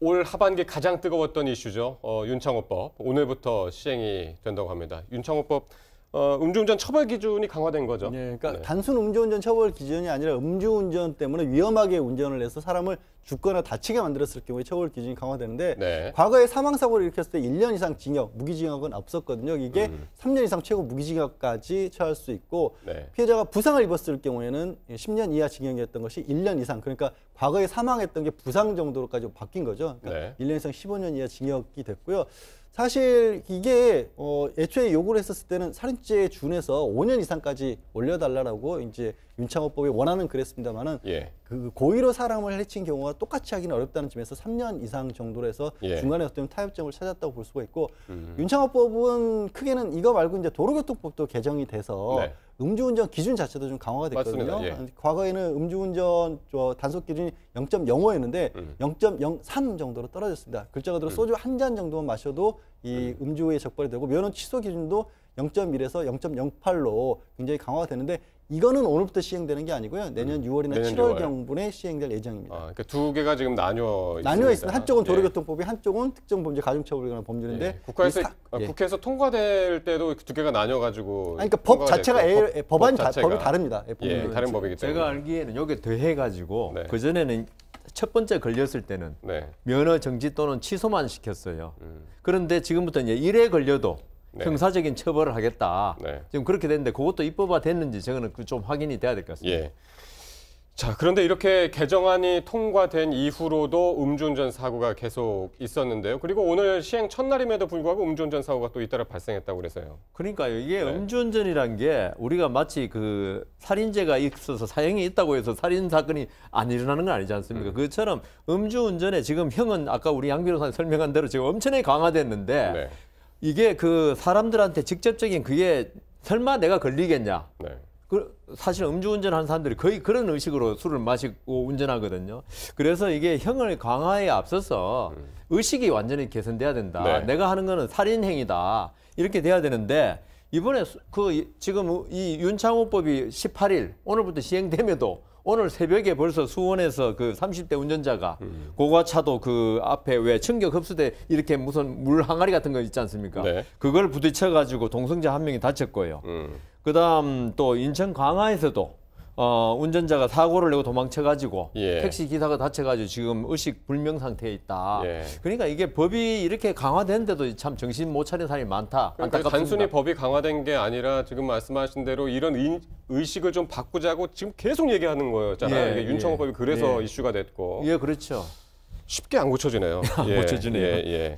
올 하반기 가장 뜨거웠던 이슈죠. 윤창호법. 오늘부터 시행이 된다고 합니다. 윤창호법 음주운전 처벌 기준이 강화된 거죠. 네, 그러니까 단순 음주운전 처벌 기준이 아니라 음주운전 때문에 위험하게 운전을 해서 사람을 죽거나 다치게 만들었을 경우에 처벌 기준이 강화되는데 과거에 사망사고를 일으켰을 때 1년 이상 징역, 무기징역은 없었거든요. 이게 3년 이상 최고 무기징역까지 처할 수 있고 피해자가 부상을 입었을 경우에는 10년 이하 징역이었던 것이 1년 이상, 그러니까 과거에 사망했던 게 부상 정도로까지 바뀐 거죠. 그러니까 1년 이상 15년 이하 징역이 됐고요. 사실 이게 애초에 요구를 했었을 때는 살인죄에 준해서 5년 이상까지 올려달라고 이제 윤창호법이 원하는 그랬습니다만은 그 고의로 사람을 해친 경우가 똑같이 하기는 어렵다는 점에서 3년 이상 정도로 해서 중간에 어떤 타협점을 찾았다고 볼 수가 있고 윤창호법은 크게는 이거 말고 이제 도로교통법도 개정이 돼서 음주운전 기준 자체도 좀 강화가 됐거든요. 과거에는 음주운전 단속 기준이 0.05였는데 0.03 정도로 떨어졌습니다. 글자 그대로 소주 한 잔 정도만 마셔도 이 음주에 적발이 되고 면허 취소 기준도 0.1에서 0.08로 굉장히 강화가 되는데 이거는 오늘부터 시행되는 게 아니고요. 내년 6월이나 7월 경분에 시행될 예정입니다. 그러니까 두 개가 지금 나뉘어 있습니다. 한쪽은 도로교통법이, 한쪽은 특정범죄 가중처벌에 관한 법률인데 국회에서 통과될 때도 두 개가 나뉘어가지고 그러니까 법 자체가 법이 다릅니다. 다른 법이기 때문에 제가 알기에는 여기 더해가지고 그 전에는 첫 번째 걸렸을 때는 면허 정지 또는 취소만 시켰어요. 그런데 지금부터 이제 1회 걸려도 형사적인 처벌을 하겠다. 지금 그렇게 됐는데 그것도 입법화 됐는지 저거는 좀 확인이 돼야 될 것 같습니다. 자, 그런데 이렇게 개정안이 통과된 이후로도 음주운전 사고가 계속 있었는데요. 그리고 오늘 시행 첫날임에도 불구하고 음주운전 사고가 또 잇따라 발생했다고 그래서요. 그러니까요. 이게 음주운전이란 게 우리가 마치 그 살인죄가 있어서 사형이 있다고 해서 살인 사건이 안 일어나는 건 아니지 않습니까? 그것처럼 음주운전에 지금 형은 아까 우리 양 변호사님 설명한 대로 지금 엄청나게 강화됐는데 이게 그 사람들한테 직접적인 그게 설마 내가 걸리겠냐? 사실 음주운전하는 사람들이 거의 그런 의식으로 술을 마시고 운전하거든요. 그래서 이게 형을 강화에 앞서서 의식이 완전히 개선돼야 된다. 내가 하는 거는 살인행위다. 이렇게 돼야 되는데 이번에 지금 이 윤창호법이 18일 오늘부터 시행됨에도 오늘 새벽에 벌써 수원에서 그 30대 운전자가 고가차도 그 앞에 왜 충격 흡수돼 이렇게 무슨 물 항아리 같은 거 있지 않습니까? 그걸 부딪혀가지고 동승자 한 명이 다쳤고요. 그다음 또 인천 강화에서도 운전자가 사고를 내고 도망쳐가지고 택시 기사가 다쳐가지고 지금 의식 불명 상태에 있다. 그러니까 이게 법이 이렇게 강화됐는데도 참 정신 못 차린 사람이 많다. 그러니까 단순히 법이 강화된 게 아니라 지금 말씀하신 대로 이런 의식을 좀 바꾸자고 지금 계속 얘기하는 거였잖아요. 이게 윤창호법이 그래서 이슈가 됐고. 그렇죠. 쉽게 안 고쳐지네요. 안 고쳐지네요.